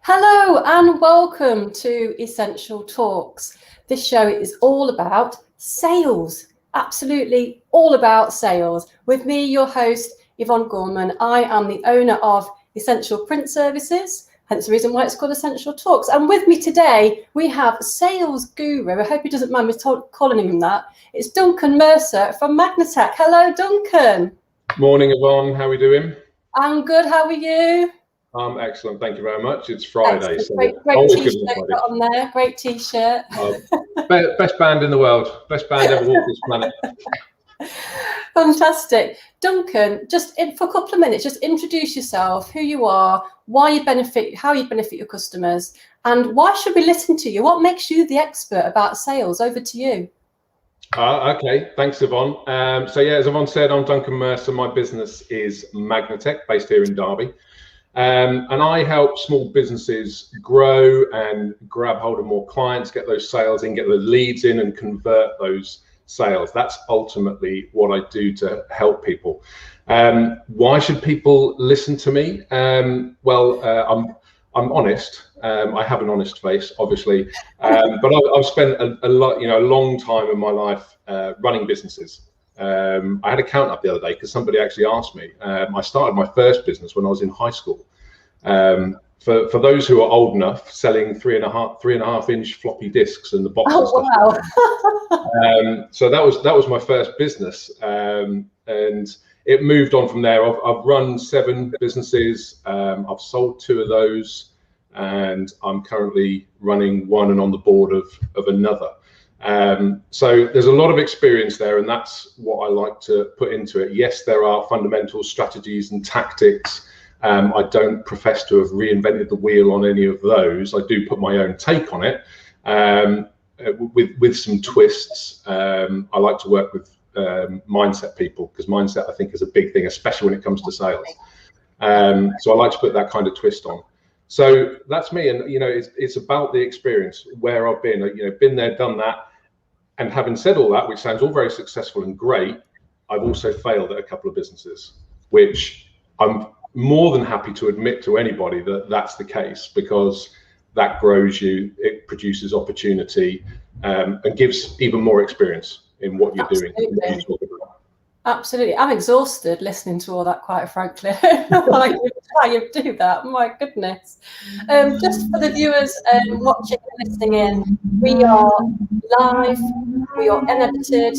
Hello and welcome to Essential Talks. This show is all about sales, absolutely all about sales. With me, your host, Yvonne Gorman. I am the owner of Essential Print Services, hence the reason why it's called Essential Talks. And with me today, we have sales guru. I hope he doesn't mind me calling him that. It's Duncan Mercer from Magnatec. Hello, Duncan. Morning, Yvonne. How are we doing? I'm good. How are you? Excellent. Thank you very much. It's Friday. So great t-shirt got on there. Great t-shirt. Best band in the world. Best band ever walked this planet. Fantastic. Duncan, for a couple of minutes, just introduce yourself, who you are, how you benefit your customers, and why should we listen to you? What makes you the expert about sales? Over to you. Okay. Thanks, Yvonne. So yeah, as Yvonne said, I'm Duncan Mercer. My business is Magnatec, based here in Derby. And I help small businesses grow and grab hold of more clients, get those sales in, get the leads in and convert those sales. That's ultimately what I do to help people. Why should people listen to me? I'm honest. I have an honest face, obviously, but I've spent a long time in my life running businesses. I had a count up the other day because somebody actually asked me. I started my first business when I was in high school. For those who are old enough, selling 3.5 inch floppy disks and the box. Oh, wow. So that was my first business, and it moved on from there. I've run 7 businesses. I've sold 2 of those, and I'm currently running 1 and on the board of another. So there's a lot of experience there, and that's what I like to put into it. Yes, there are fundamental strategies and tactics. I don't profess to have reinvented the wheel on any of those. I do put my own take on it, with some twists. I like to work with mindset people, because mindset, I think, is a big thing, especially when it comes to sales. So I like to put that kind of twist on. So that's me, and it's about the experience, where I've been, been there, done that. And having said all that, which sounds all very successful and great, I've also failed at a couple of businesses, which I'm more than happy to admit to anybody that that's the case, because that grows you, it produces opportunity, and gives even more experience in what you're doing. And what you talk about. Absolutely. I'm exhausted listening to all that, quite frankly. How you do that, my goodness. Just for the viewers watching and listening in, we are live, we are unedited,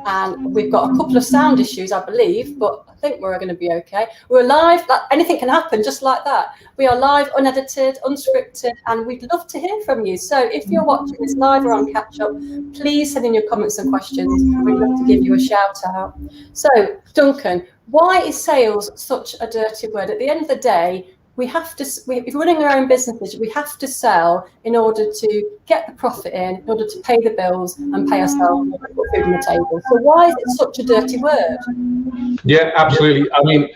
and we've got a couple of sound issues, I believe, but I think we're going to be okay. We're live, anything can happen just like that. We are live, unedited, unscripted, and we'd love to hear from you. So if you're watching this live or on catch up, please send in your comments and questions. We'd love to give you a shout out. So Duncan, why is sales such a dirty word? At the end of the day, if we're running our own businesses, we have to sell in order to get the profit in order to pay the bills and pay ourselves and put food on the table. So why is it such a dirty word? Yeah, absolutely. I mean,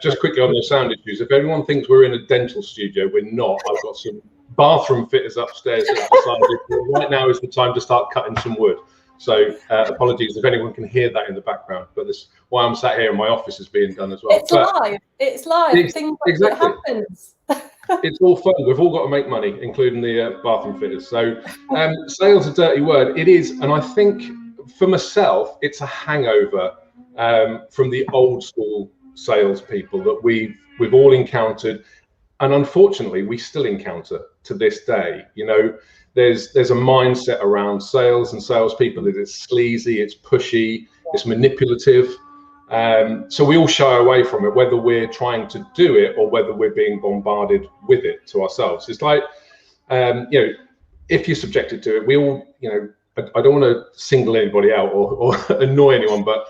just quickly on the sound issues, if everyone thinks we're in a dental studio, we're not. I've got some bathroom fitters upstairs that have decided right now is the time to start cutting some wood. So apologies if anyone can hear that in the background, but this why I'm sat here and my office is being done as well. It's live. Things like happens. It's all fun. We've all got to make money, including the bathroom fitters. So sales is a dirty word. It is, and I think for myself, it's a hangover from the old school salespeople that we've all encountered, and unfortunately we still encounter to this day. There's a mindset around sales and salespeople that it's sleazy, it's pushy, it's manipulative. So we all shy away from it, whether we're trying to do it or whether we're being bombarded with it to ourselves. It's like, if you're subjected to it, we all, I don't want to single anybody out or annoy anyone, but,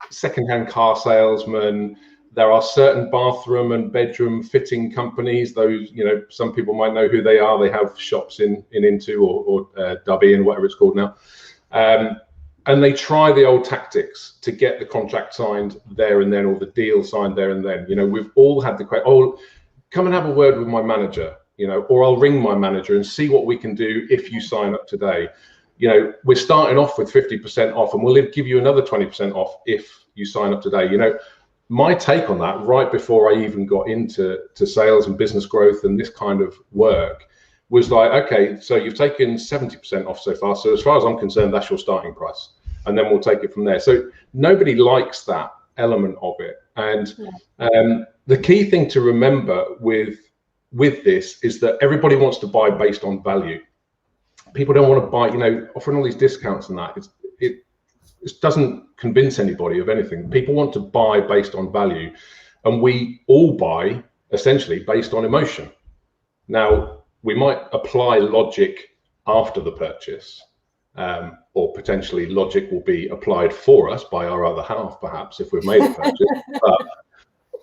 secondhand car salesmen, there are certain bathroom and bedroom fitting companies. Those, some people might know who they are. They have shops in Into or Dubby and whatever it's called now. And they try the old tactics to get the contract signed there and then, or the deal signed there and then. We've all had the question, oh, come and have a word with my manager, or I'll ring my manager and see what we can do if you sign up today. We're starting off with 50% off, and we'll give you another 20% off if you sign up today. my take on that, right before I even got into sales and business growth and this kind of work, was like, okay, so you've taken 70% off so far. So as far as I'm concerned, that's your starting price. And then we'll take it from there. So nobody likes that element of it. And the key thing to remember with this is that everybody wants to buy based on value. People don't want to buy, offering all these discounts and that. It doesn't convince anybody of anything. People want to buy based on value, and we all buy essentially based on emotion. Now, we might apply logic after the purchase, or potentially logic will be applied for us by our other half, perhaps, if we've made a purchase. But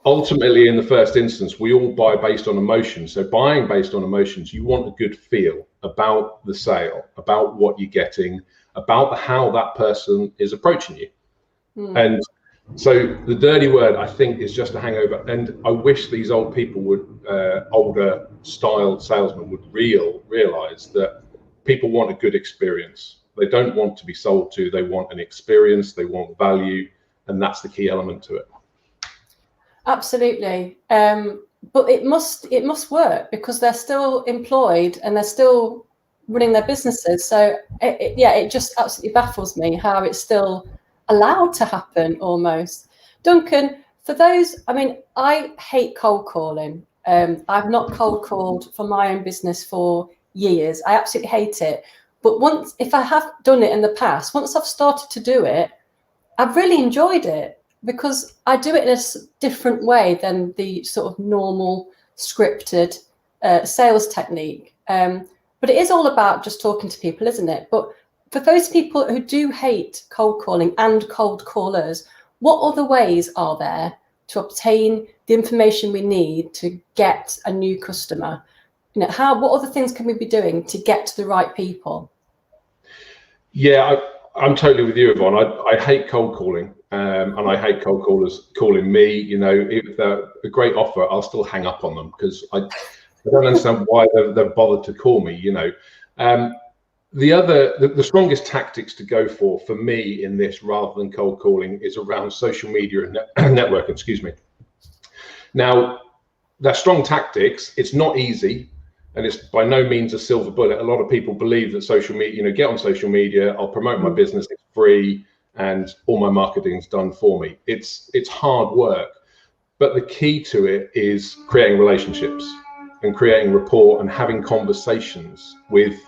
ultimately, in the first instance, we all buy based on emotion. So buying based on emotions, you want a good feel about the sale, about what you're getting, about how that person is approaching you. And so the dirty word, I think, is just a hangover. And I wish these old people would, older style salesmen would realize that people want a good experience. They don't want to be sold to, they want an experience, they want value, and that's the key element to it. Absolutely. But it must work, because they're still employed and they're still running their businesses. So it just absolutely baffles me how it's still allowed to happen almost. Duncan, for those, I mean, I hate cold calling. I've not cold called for my own business for years. I absolutely hate it. But once, if I have done it in the past, once I've started to do it, I've really enjoyed it, because I do it in a different way than the sort of normal scripted sales technique. But it is all about just talking to people, isn't it? But for those people who do hate cold calling and cold callers, what other ways are there to obtain the information we need to get a new customer? What other things can we be doing to get to the right people? Yeah, I'm totally with you, Yvonne. I hate cold calling, and I hate cold callers calling me. If they're a great offer, I'll still hang up on them, because I don't understand why they've bothered to call me. The strongest tactics to go for me in this, rather than cold calling, is around social media and networking. Excuse me. Now, they're strong tactics. It's not easy, and it's by no means a silver bullet. A lot of people believe that social media, get on social media, I'll promote my business, it's free, and all my marketing's done for me. It's hard work, but the key to it is creating relationships and creating rapport and having conversations with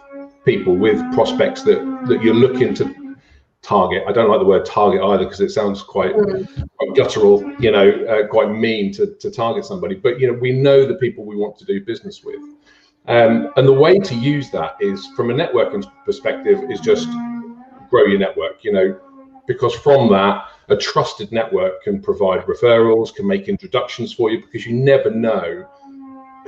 people, with prospects that you're looking to target. I don't like the word target either, because it sounds quite guttural, quite mean to target somebody. But we know the people we want to do business with, and the way to use that is, from a networking perspective, is just grow your network. Because from that, a trusted network can provide referrals, can make introductions for you, because you never know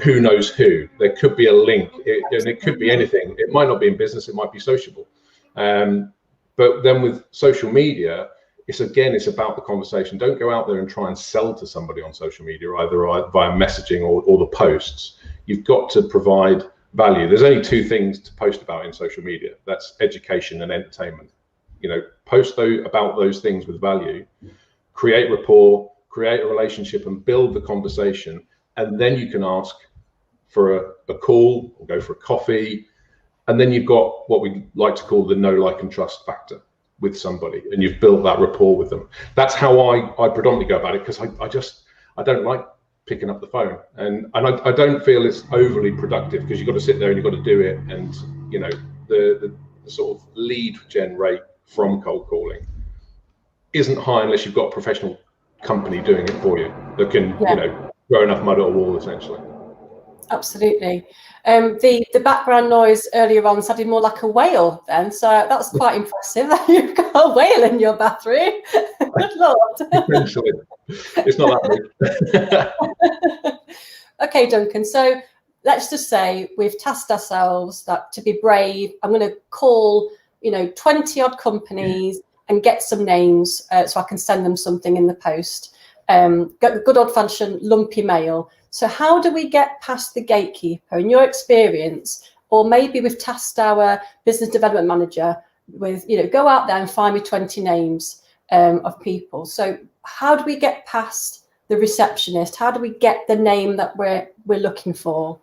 who knows who. There could be a link, and it could be anything. It might not be in business, it might be sociable. But then with social media, it's about the conversation. Don't go out there and try and sell to somebody on social media, either via messaging or the posts. You've got to provide value. There's only two things to post about in social media. That's education and entertainment. Post about those things with value, create rapport, create a relationship, and build the conversation. And then you can ask for a call or go for a coffee. And then you've got what we like to call the know, like, and trust factor with somebody, and you've built that rapport with them. That's how I predominantly go about it, because I don't like picking up the phone, and I don't feel it's overly productive, because you've got to sit there and you've got to do it. And the sort of lead gen rate from cold calling isn't high unless you've got a professional company doing it for you that can throw enough mud at a wall, essentially. Absolutely. The background noise earlier on sounded more like a whale then, so that's quite impressive that you've got a whale in your bathroom. Good Lord. Essentially. It's not that big. Okay, Duncan, so let's just say we've tasked ourselves that to be brave, I'm going to call 20 odd companies and get some names so I can send them something in the post. Good old fashioned lumpy mail. So how do we get past the gatekeeper, in your experience? Or maybe we've tasked our business development manager with, go out there and find me 20 names of people. So how do we get past the receptionist? How do we get the name that we're looking for?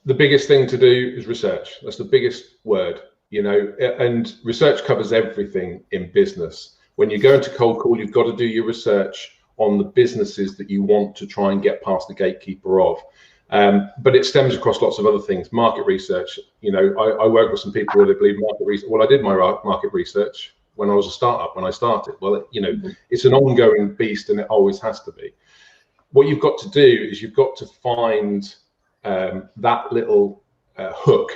The biggest thing to do is research. That's the biggest word, you know, and research covers everything in business. When you go into cold call, you've got to do your research on the businesses that you want to try and get past the gatekeeper of. But it stems across lots of other things. Market research, you know, I work with some people where they believe market research. Well, I did my market research when I was a startup, when I started. Well, you know, it's an ongoing beast, and it always has to be. What you've got to do is you've got to find that little hook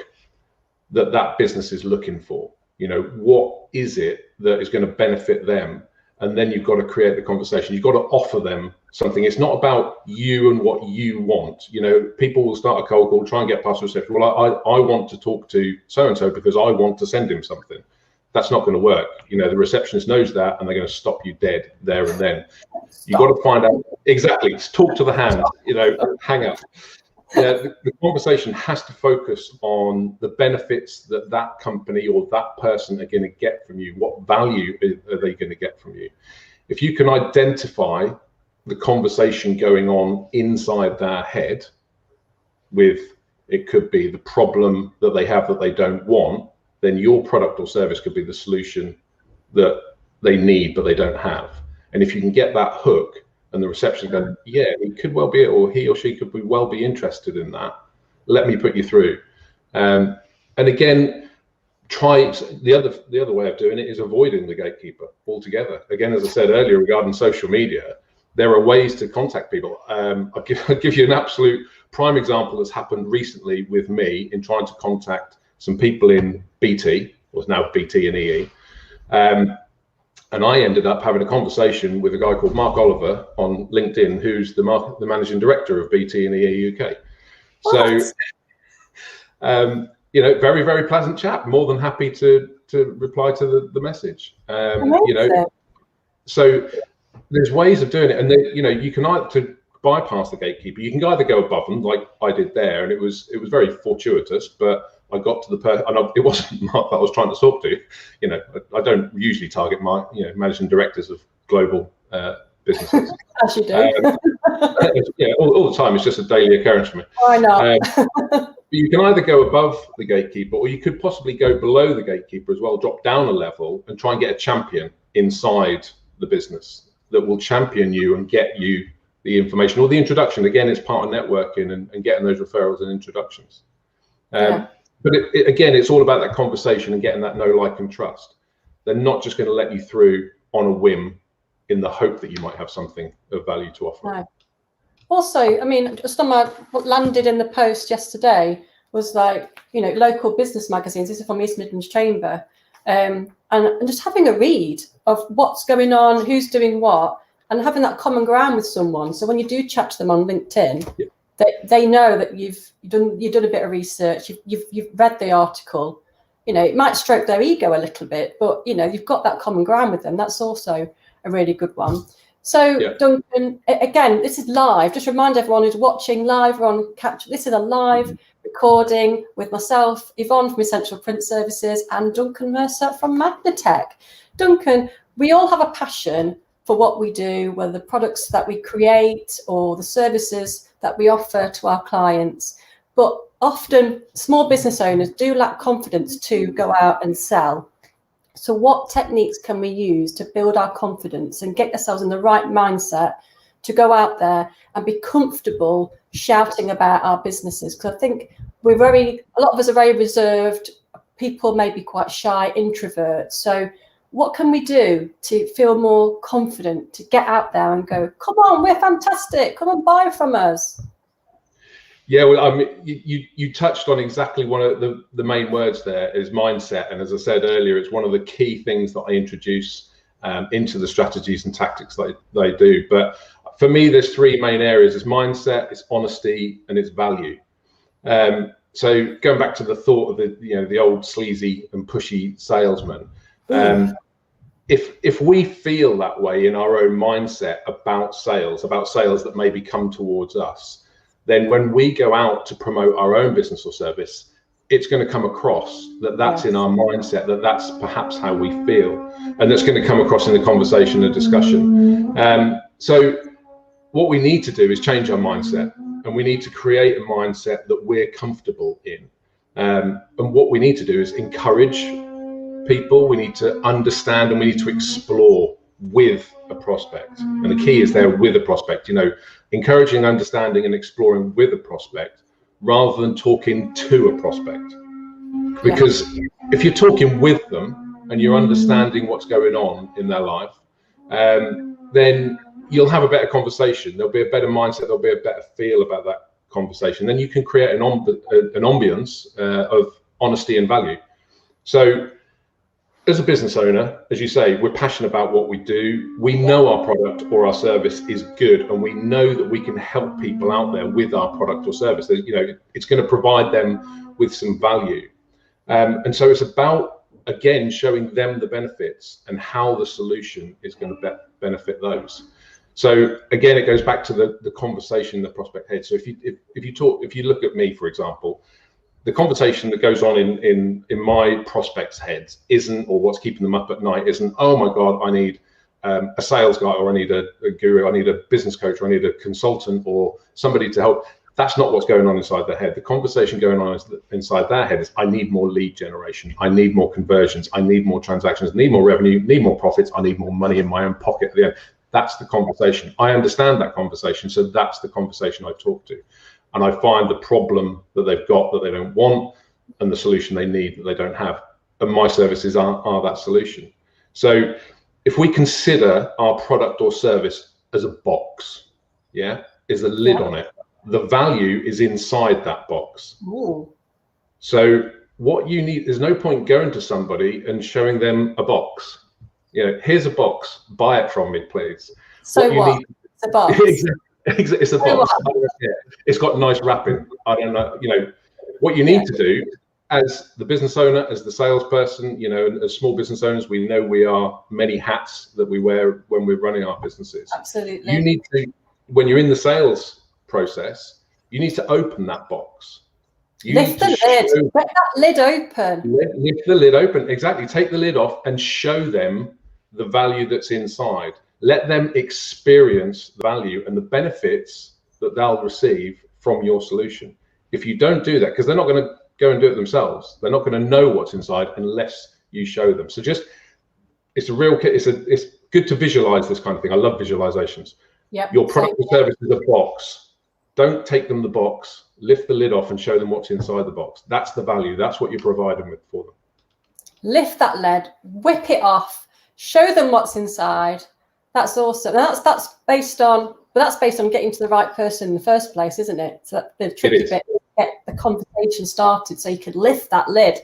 that business is looking for. You know, what is it that is going to benefit them? And then you've got to create the conversation. You've got to offer them something. It's not about you and what you want. You know, people will start a cold call, try and get past reception. Well, I want to talk to so-and-so because I want to send him something. That's not going to work. You know, the receptionist knows that, and they're going to stop you dead there and then. You've got to find out exactly, talk to the hand, you know, hang up. The conversation has to focus on the benefits that that company or that person are going to get from you. What value are they going to get from you? If you can identify the conversation going on inside their head with, it could be the problem that they have that they don't want, then your product or service could be the solution that they need but they don't have. And if you can get that hook, and the receptionist goes, yeah, it could well be it, or he or she could well be interested in that. Let me put you through. And again, try the other way of doing it is avoiding the gatekeeper altogether. Again, as I said earlier regarding social media, there are ways to contact people. I'll give you an absolute prime example that's happened recently with me in trying to contact some people in BT, or now BT and EE. And I ended up having a conversation with a guy called Mark Oliver on LinkedIn, who's the managing director of BT and EE UK. So, you know, very, very pleasant chap. More than happy to reply to the message. You know, so there's ways of doing it, and you know, you can either to bypass the gatekeeper. You can either go above them, like I did there, and it was very fortuitous, but I got to the person, and it wasn't Mark that I was trying to talk to. You know, I don't usually target my, you know, managing directors of global businesses. As you do. Yeah, all the time. It's just a daily occurrence for me. Why not? You can either go above the gatekeeper, or you could possibly go below the gatekeeper as well, drop down a level and try and get a champion inside the business that will champion you and get you the information or the introduction. Again, it's part of networking and getting those referrals and introductions. But again, it's all about that conversation and getting that know, like, and trust. They're not just going to let you through on a whim in the hope that you might have something of value to offer. No. Also, I mean, just on what landed in the post yesterday was like, you know, local business magazines. This is from East Midlands Chamber, and just having a read of what's going on, who's doing what, and having that common ground with someone. So when you do chat to them on LinkedIn, they know that you've done a bit of research, you've read the article. You know, it might stroke their ego a little bit, but you know, you've got that common ground with them. That's also a really good one. So Duncan, again, this is live. Just remind everyone who's watching live or on capture. This is a live recording with myself, Yvonne from Essential Print Services, and Duncan Mercer from Magnatec. Duncan, we all have a passion for what we do, whether the products that we create or the services that we offer to our clients. But often small business owners do lack confidence to go out and sell. So what techniques can we use to build our confidence and get ourselves in the right mindset to go out there and be comfortable shouting about our businesses? Because I think a lot of us are very reserved. People may be quite shy, introverts. So what can we do to feel more confident, to get out there and go, come on, we're fantastic, come and buy from us? Yeah, well, you touched on exactly one of the main words there is mindset. And as I said earlier, it's one of the key things that I introduce into the strategies and tactics that they do. But for me, there's three main areas. It's mindset, it's honesty, and it's value. So going back to the thought of the old sleazy and pushy salesman, if we feel that way in our own mindset about sales that maybe come towards us, then when we go out to promote our own business or service, it's going to come across that that's in our mindset, that that's perhaps how we feel, and that's going to come across in the conversation and discussion. So what we need to do is change our mindset, and we need to create a mindset that we're comfortable in. And what we need to do is encourage people. We need to understand, and we need to explore with a prospect. And the key is there, with a prospect, you know, encouraging, understanding, and exploring with a prospect rather than talking to a prospect. Because if you're talking with them and you're understanding what's going on in their life, then you'll have a better conversation. There'll be a better mindset. There'll be a better feel about that conversation. Then you can create an ambience of honesty and value. So as a business owner, as you say, we're passionate about what we do. We know our product or our service is good, and we know that we can help people out there with our product or service. You know, it's going to provide them with some value. And so it's about, again, showing them the benefits and how the solution is going to benefit those. So again, it goes back to the conversation, the prospect head. So if you look at me, for example, the conversation that goes on in my prospects' heads isn't, or what's keeping them up at night isn't, oh my God, I need a sales guy, or I need a guru, I need a business coach, or I need a consultant, or somebody to help. That's not what's going on inside their head. The conversation going on inside their head is, I need more lead generation. I need more conversions. I need more transactions. I need more revenue. Need more profits. I need more money in my own pocket at the end. That's the conversation. I understand that conversation. So that's the conversation I talk to. And I find the problem that they've got that they don't want, and the solution they need that they don't have. And my services are that solution. So if we consider our product or service as a box, is a lid on it. The value is inside that box. Ooh. So what you need, there's no point going to somebody and showing them a box. You know, here's a box, buy it from me, please. So what? It's a box. It's a box. It's got nice wrapping. I don't know. You know, what you need to do as the business owner, as the salesperson, you know, as small business owners, we know we are many hats that we wear when we're running our businesses. Absolutely. You need to, when you're in the sales process, you need to open that box. Lift the lid. Let that lid open. Lift the lid open. Exactly. Take the lid off and show them the value that's inside. Let them experience the value and the benefits that they'll receive from your solution. If you don't do that, because they're not going to go and do it themselves, they're not going to know what's inside unless you show them. So just, it's good to visualize this kind of thing. I love visualizations. Yep. Your product or service is a box. Don't take them the box, lift the lid off and show them what's inside the box. That's the value. That's what you're providing with for them. Lift that lid, whip it off, show them what's inside. That's awesome. That's based on getting to the right person in the first place, isn't it? So the tricky bit is to get the conversation started so you can lift that lid.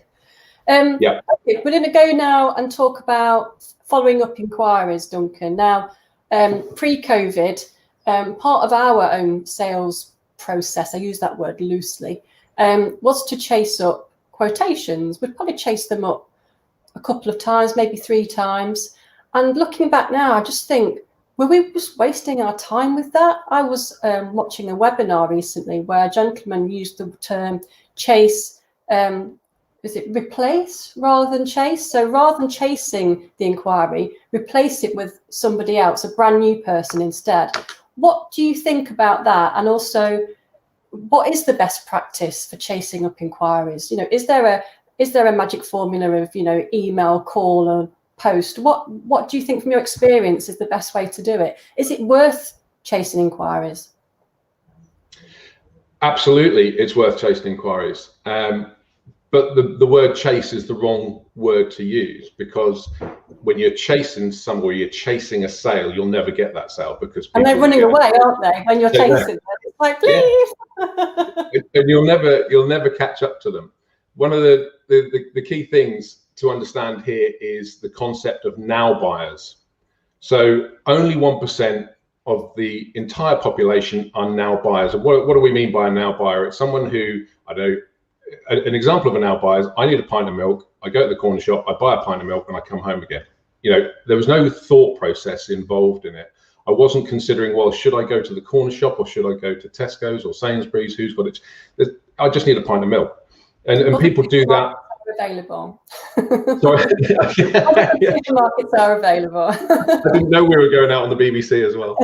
Okay, we're going to go now and talk about following up inquiries, Duncan. Now, pre-COVID, part of our own sales process, I use that word loosely, was to chase up quotations. We'd probably chase them up a couple of times, maybe 3 times. And looking back now, I just think, were we just wasting our time with that? I was watching a webinar recently where a gentleman used the term chase, is it replace rather than chase? So rather than chasing the inquiry, replace it with somebody else, a brand new person instead. What do you think about that? And also, what is the best practice for chasing up inquiries? You know, is there a magic formula of, you know, email, call, or post? What do you think from your experience is the best way to do it? Is it worth chasing inquiries? Absolutely, it's worth chasing inquiries. But the word chase is the wrong word to use, because when you're chasing somewhere, you're chasing a sale, you'll never get that sale, because and they're running away, aren't they? When you're chasing them, it's like, please. And you'll never catch up to them. One of the key things to understand here is the concept of now buyers. So only 1% of the entire population are now buyers. And what do we mean by a now buyer? It's someone who, I don't know, an example of a now buyer is, I need a pint of milk, I go to the corner shop, I buy a pint of milk, and I come home again. You know, there was no thought process involved in it. I wasn't considering, well, should I go to the corner shop, or should I go to Tesco's or Sainsbury's? Who's got it? I just need a pint of milk. And people do that. Available. Sorry. Supermarkets are available. I didn't know we were going out on the BBC as well.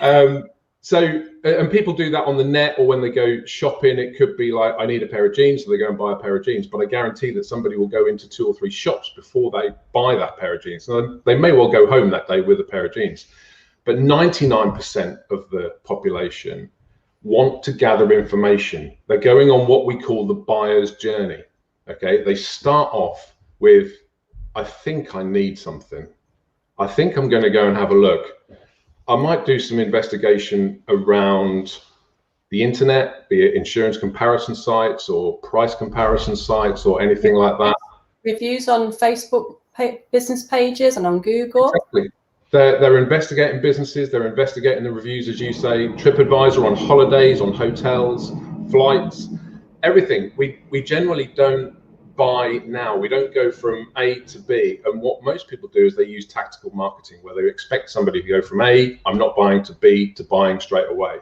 And people do that on the net, or when they go shopping. It could be like, I need a pair of jeans, so they go and buy a pair of jeans. But I guarantee that somebody will go into 2 or 3 shops before they buy that pair of jeans. So they may well go home that day with a pair of jeans. But 99% of the population want to gather information. They're going on what we call the buyer's journey. Okay, they start off with, I think I need something. I think I'm going to go and have a look. I might do some investigation around the internet, be it insurance comparison sites or price comparison sites or anything like that. Reviews on Facebook business pages and on Google. Exactly. They're investigating businesses, they're investigating the reviews, as you say, TripAdvisor on holidays, on hotels, flights, everything. We generally don't buy now. We don't go from A to B. And what most people do is they use tactical marketing, where they expect somebody to go from A, I'm not buying, to B, to buying straight away.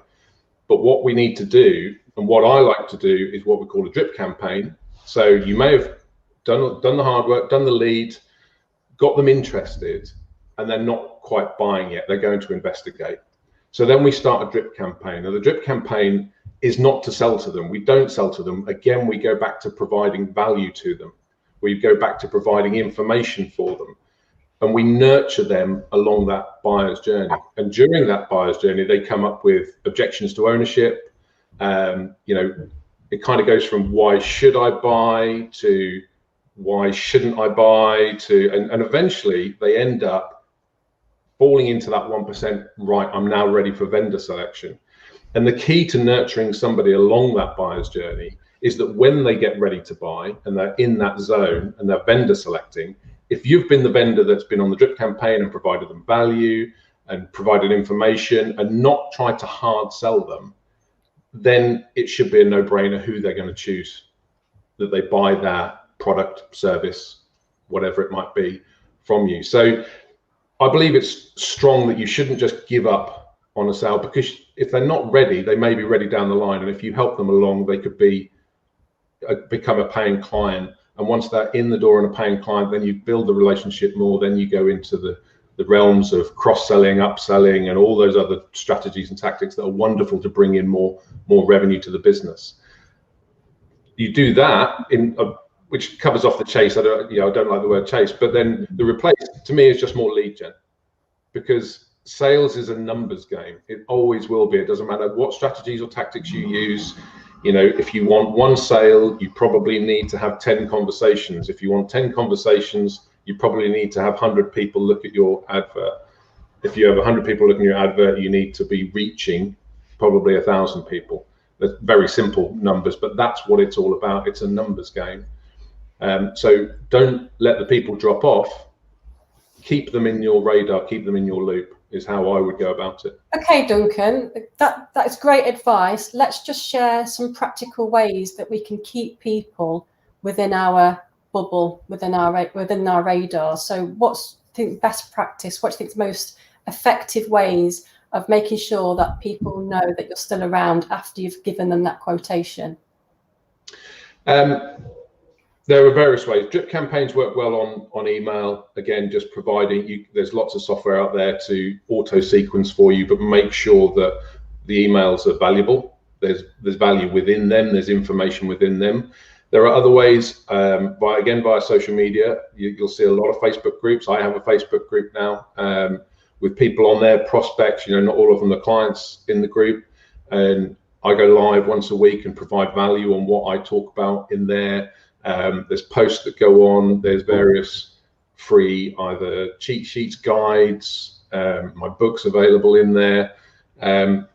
But what we need to do, and what I like to do, is what we call a drip campaign. So you may have done the hard work, done the lead, got them interested, and they're not quite buying yet. They're going to investigate. So then we start a drip campaign. Now, the drip campaign is not to sell to them. We don't sell to them. Again, we go back to providing value to them. We go back to providing information for them. And we nurture them along that buyer's journey. And during that buyer's journey, they come up with objections to ownership. It kind of goes from why should I buy to why shouldn't I buy to, and eventually they end up falling into that 1%, right, I'm now ready for vendor selection. And the key to nurturing somebody along that buyer's journey is that when they get ready to buy and they're in that zone and they're vendor selecting, if you've been the vendor that's been on the drip campaign and provided them value and provided information and not tried to hard sell them, then it should be a no-brainer who they're going to choose, that they buy that product, service, whatever it might be from you. So I believe it's strong that you shouldn't just give up on a sale, because if they're not ready, they may be ready down the line. And if you help them along, they could become a paying client. And once they're in the door and a paying client, then you build the relationship more. Then you go into the realms of cross-selling, upselling, and all those other strategies and tactics that are wonderful to bring in more revenue to the business. You do that which covers off the chase. I don't like the word chase, but then the replace to me is just more lead gen, because sales is a numbers game. It always will be. It doesn't matter what strategies or tactics you use. If you want one sale, you probably need to have 10 conversations. If you want 10 conversations, you probably need to have 100 people look at your advert. If you have 100 people looking at your advert, you need to be reaching probably 1,000 people. That's very simple numbers, but that's what it's all about. It's a numbers game. So don't let the people drop off. Keep them in your radar, keep them in your loop, is how I would go about it. Okay, Duncan, that's great advice. Let's just share some practical ways that we can keep people within our bubble, within our radar. So what's the best practice? What do you think is the most effective ways of making sure that people know that you're still around after you've given them that quotation? There are various ways. Drip campaigns work well on email. Again, just providing there's lots of software out there to auto sequence for you, but make sure that the emails are valuable. There's value within them. There's information within them. There are other ways, via social media. You'll see a lot of Facebook groups. I have a Facebook group now with people on there, prospects. Not all of them are clients in the group, and I go live once a week and provide value on what I talk about in there. There's posts that go on. There's various free either cheat sheets, guides, my book's available in there, and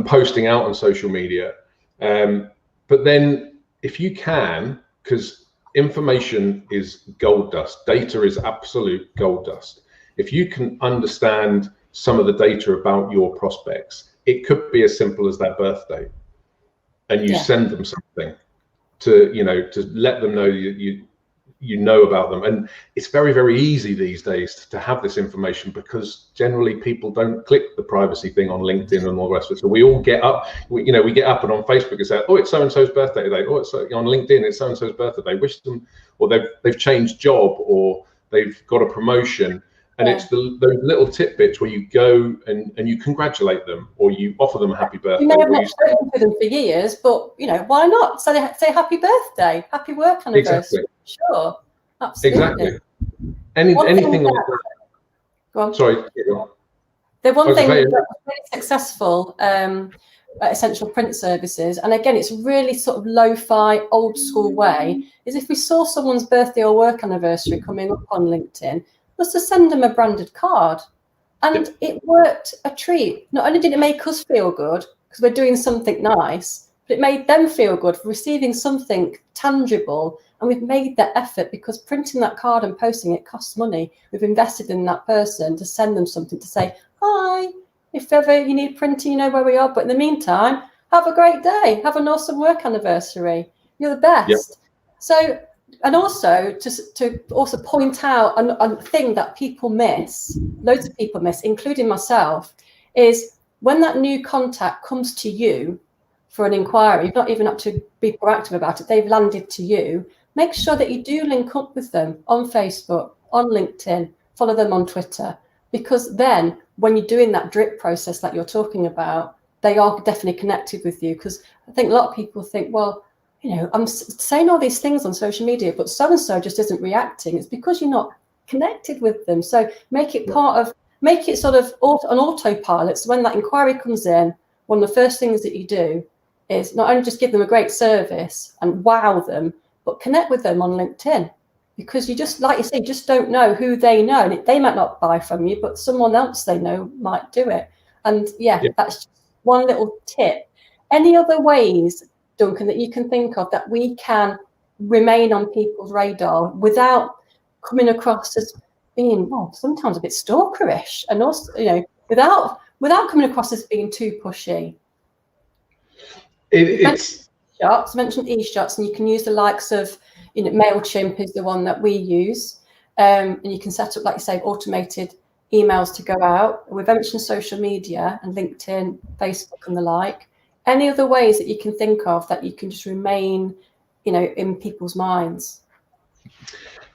posting out on social media. But then if you can, because information is gold dust, data is absolute gold dust. If you can understand some of the data about your prospects, it could be as simple as their birthday, and you send them something to let them know you know about them. And it's very, very easy these days to have this information, because generally people don't click the privacy thing on LinkedIn and all the rest of it. So we all get up, we get up and on Facebook and say, oh, it's so-and-so's birthday today. Oh, it's on LinkedIn, it's so-and-so's birthday. Wish them, or they've changed job, or they've got a promotion. And it's those little tidbits where you go and you congratulate them, or you offer them a happy birthday. You may have not spoken to them for years, but why not? So they say happy birthday, happy work anniversary. Exactly. Sure, absolutely. Exactly. Anything like that. Go on. Sorry. The one thing that's really successful at Essential Print Services, and again, it's really sort of lo-fi, old school way, is if we saw someone's birthday or work anniversary coming up on LinkedIn, was to send them a branded card. And it worked a treat. Not only did it make us feel good because we're doing something nice, but it made them feel good for receiving something tangible. And we've made that effort, because printing that card and posting it costs money. We've invested in that person to send them something to say, hi, if ever you need printing, you know where we are. But in the meantime, have a great day. Have an awesome work anniversary. You're the best. Yep. So, and also to also point out a thing that people miss, loads of people miss, including myself, is when that new contact comes to you for an inquiry, you've not even have to be proactive about it, they've landed to you, make sure that you do link up with them on Facebook, on LinkedIn, follow them on Twitter, because then when you're doing that drip process that you're talking about, they are definitely connected with you. Because I think a lot of people think, well, I'm saying all these things on social media, but so-and-so just isn't reacting. It's because you're not connected with them. So make it make it sort of an autopilot. So when that inquiry comes in, one of the first things that you do is not only just give them a great service and wow them, but connect with them on LinkedIn. Because you just, like you say, just don't know who they know. And they might not buy from you, but someone else they know might do it. And that's just one little tip. Any other ways, Duncan, that you can think of that we can remain on people's radar without coming across as being, sometimes a bit stalkerish, and also, without coming across as being too pushy? It's mentioned e-shots, and you can use the likes of, MailChimp is the one that we use, and you can set up, like you say, automated emails to go out. We've mentioned social media and LinkedIn, Facebook, and the like. Any other ways that you can think of that you can just remain, in people's Minds?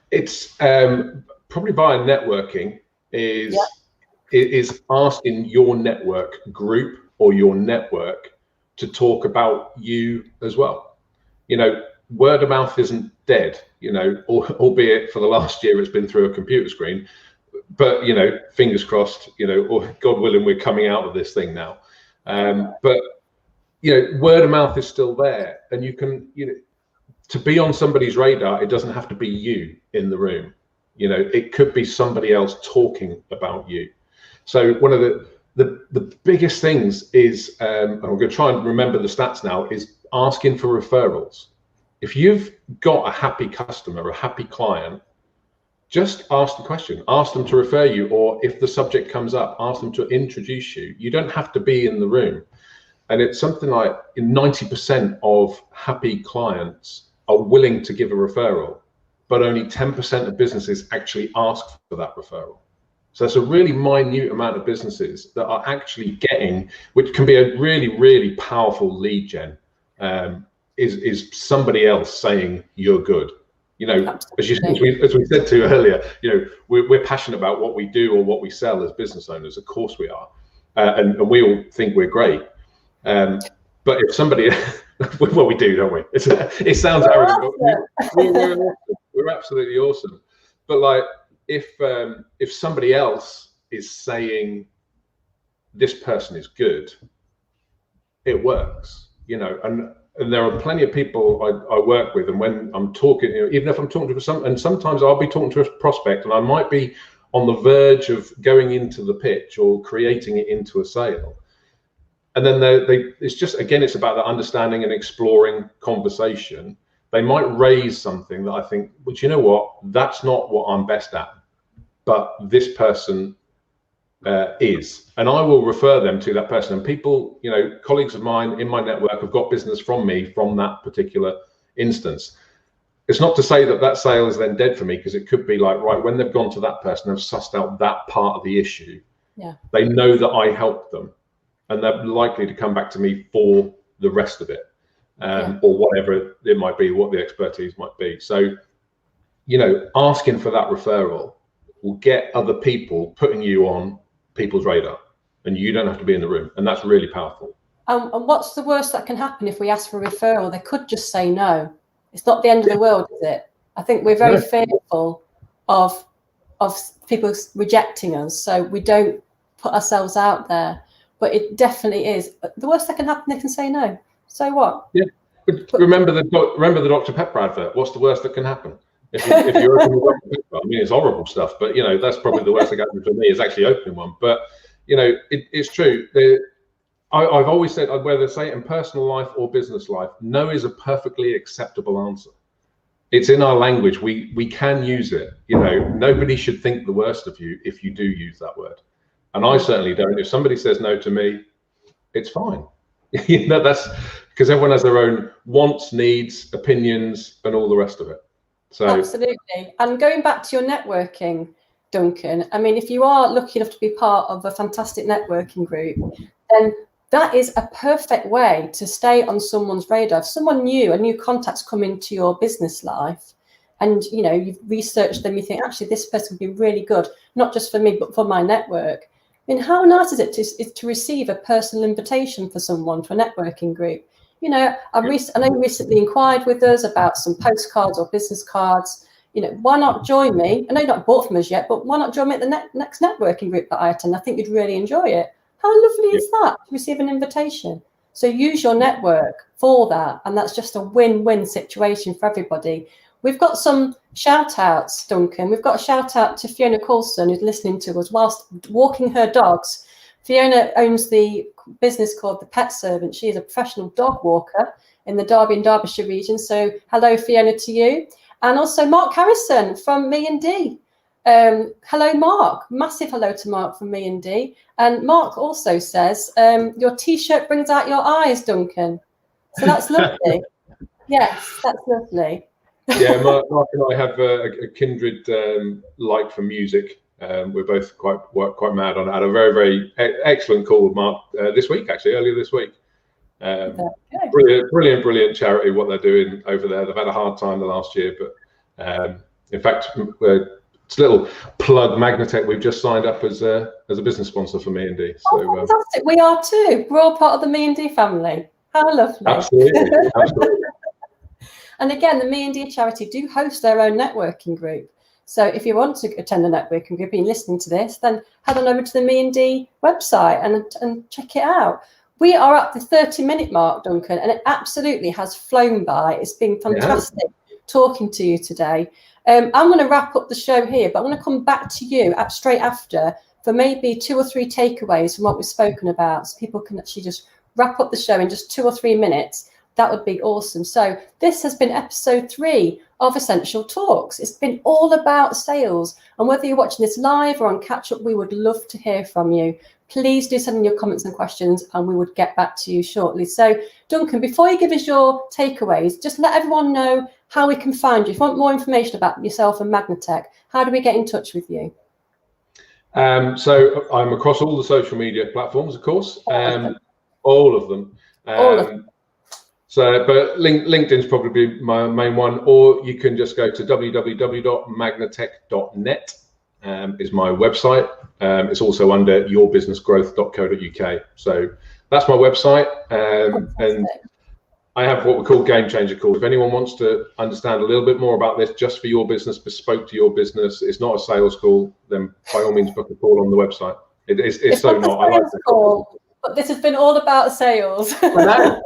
It's probably via networking. Is asking your network group or your network to talk about you as well. Word of mouth isn't dead. Albeit for the last year it's been through a computer screen, but fingers crossed. Or God willing, we're coming out of this thing now. But word of mouth is still there, and you can, to be on somebody's radar, it doesn't have to be you in the room. It could be somebody else talking about you. So one of the biggest things is, and I'm going to try and remember the stats now, is asking for referrals. If you've got a happy customer, a happy client, just ask the question, ask them to refer you, or if the subject comes up, ask them to introduce you. You don't have to be in the room. And it's something like 90% of happy clients are willing to give a referral, but only 10% of businesses actually ask for that referral. So it's a really minute amount of businesses that are actually getting, which can be a really, really powerful lead gen, is somebody else saying you're good. As we said to you earlier, we're passionate about what we do or what we sell as business owners. Of course we are, and we all think we're great. But if somebody, well, we do, don't we? It sounds arrogant, but we're absolutely awesome. But like, if somebody else is saying this person is good, it works, and there are plenty of people I work with, and when I'm talking, even if I'm talking to and sometimes I'll be talking to a prospect, and I might be on the verge of going into the pitch or creating it into a sale. And then it's just, again, it's about that understanding and exploring conversation. They might raise something that I think, well, you know what, that's not what I'm best at, but this person is, and I will refer them to that person. And people, colleagues of mine in my network have got business from me from that particular instance. it's not to say that that sale is then dead for me, because it could be like, right, when they've gone to that person, they've sussed out that part of the issue. Yeah. They know that I helped them, and they're likely to come back to me for the rest of it, or whatever it might be, what the expertise might be. So, you know, asking for that referral will get other people putting you on people's radar, and you don't have to be in the room, and that's really powerful. And what's the worst that can happen if we ask for a referral? They could just say no. It's not the end of the world, is it? I think we're very fearful of people rejecting us, so we don't put ourselves out there. But it definitely is. The worst that can happen, they can say no. So what? Yeah. But remember the Dr. Pepper advert. What's the worst that can happen? If you're opening Dr. Pepper, I mean, it's horrible stuff, but you know, that's probably the worst that can happen for me, is actually opening one. But you know, it's true. I've always said, whether say it in personal life or business life, no is a perfectly acceptable answer. It's in our language. We can use it. You know, nobody should think the worst of you if you do use that word. And I certainly don't. If somebody says no to me, it's fine. You know, that's because everyone has their own wants, needs, opinions, and all the rest of it. So absolutely. And going back to your networking, Duncan, I mean, if you are lucky enough to be part of a fantastic networking group, then that is a perfect way to stay on someone's radar. If someone new, a new contact's come into your business life, and you know, you've researched them, you think actually this person would be really good, not just for me, but for my network. I mean, how nice is it to receive a personal invitation for someone to a networking group? You know, I know you recently inquired with us about some postcards or business cards. You know, why not join me? I know you've not bought from us yet, but why not join me at the next networking group that I attend? I think you'd really enjoy it. How lovely is that to receive an invitation? So use your network for that. And that's just a win-win situation for everybody. We've got some shout outs, Duncan. We've got a shout out to Fiona Coulson, who's listening to us whilst walking her dogs. Fiona owns the business called The Pet Servant. She is a professional dog walker in the Derby and Derbyshire region. So hello, Fiona, to you. And also Mark Harrison from Me and D. Hello, Mark. Massive hello to Mark from Me and D. And Mark also says, your T-shirt brings out your eyes, Duncan. So that's lovely. Yes, that's lovely. Yeah, Mark and I have a kindred like for music. We're both quite mad on it. I had a very, very excellent call with Mark this week, actually, earlier this week. Brilliant charity, what they're doing over there. They've had a hard time the last year, but in fact, it's a little plug, Magnatec. We've just signed up as a business sponsor for Me and D. So, fantastic! We are too. We're all part of the Me and D family. How lovely! Absolutely. And again, the Me and D charity do host their own networking group. So if you want to attend a networking group and listening to this, then head on over to the Me and D website and check it out. We are at the 30-minute mark, Duncan, and it absolutely has flown by. It's been fantastic talking to you today. I'm going to wrap up the show here, but I'm going to come back to you straight after for maybe 2 or 3 takeaways from what we've spoken about, so people can actually just wrap up the show in just 2 or 3 minutes. That would be awesome. So this has been episode 3 of Essential Talks. It's been all about sales. And whether you're watching this live or on catch up, we would love to hear from you. Please do send in your comments and questions and we would get back to you shortly. So Duncan, before you give us your takeaways, just let everyone know how we can find you. If you want more information about yourself and Magnatec, how do we get in touch with you? So I'm across all the social media platforms, of course, all of them. So, but LinkedIn's probably my main one, or you can just go to www.magnatec.net is my website. It's also under yourbusinessgrowth.co.uk. So that's my website. And I have what we call game changer calls. If anyone wants to understand a little bit more about this, just for your business, bespoke to your business, it's not a sales call, then by all means book a call on the website. It's so not. I like the call. But this has been all about sales. I know.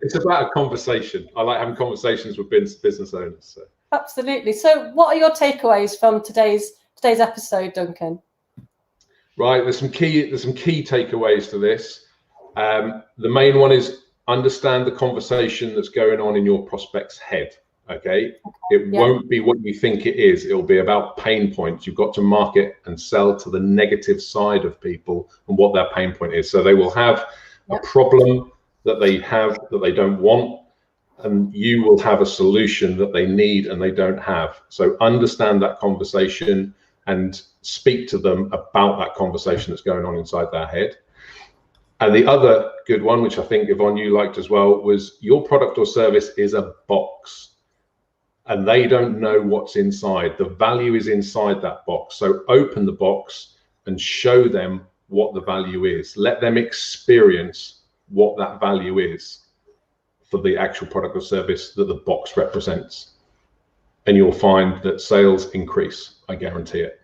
It's about a conversation. I like having conversations with business owners. So. Absolutely. So what are your takeaways from today's episode, Duncan? Right, there's some key takeaways to this. The main one is understand the conversation that's going on in your prospect's head. Okay, it won't be what you think it is. It'll be about pain points. You've got to market and sell to the negative side of people and what their pain point is. So they will have a problem that they have that they don't want, and you will have a solution that they need and they don't have. So understand that conversation and speak to them about that conversation that's going on inside their head. And the other good one, which I think, Yvonne, you liked as well, was your product or service is a box and they don't know what's inside. The value is inside that box. So open the box and show them what the value is. Let them experience what that value is for the actual product or service that the box represents. And you'll find that sales increase. I guarantee it.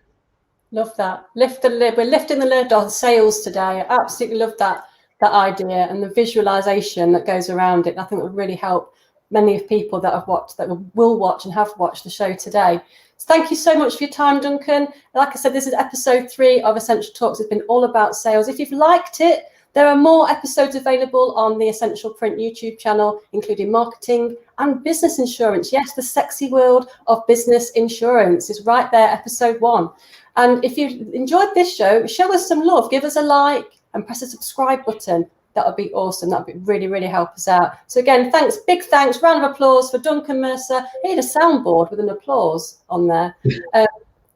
Love that. Lift the lid. We're lifting the lid on sales today. I absolutely love that idea and the visualization that goes around it. I think will really help many of people that have watched, that will watch and have watched the show today. So thank you so much for your time, Duncan. Like I said, this is episode 3 of Essential Talks. It's been all about sales. If you've liked it, there are more episodes available on the Essential Print YouTube channel, including marketing and business insurance. Yes, the sexy world of business insurance is right there, episode 1. And if you enjoyed this show, show us some love. Give us a like and press the subscribe button. That would be awesome. That would really, really help us out. So again, thanks, big thanks, round of applause for Duncan Mercer. He had a soundboard with an applause on there.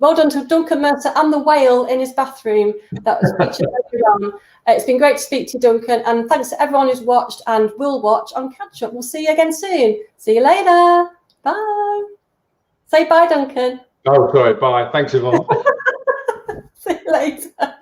Well done to Duncan Mercer and the whale in his bathroom that was featured earlier on. It's been great to speak to you, Duncan, and thanks to everyone who's watched and will watch on Catch Up. We'll see you again soon. See you later. Bye. Say bye, Duncan. Oh, sorry. Bye. Thanks, Yvonne. See you later.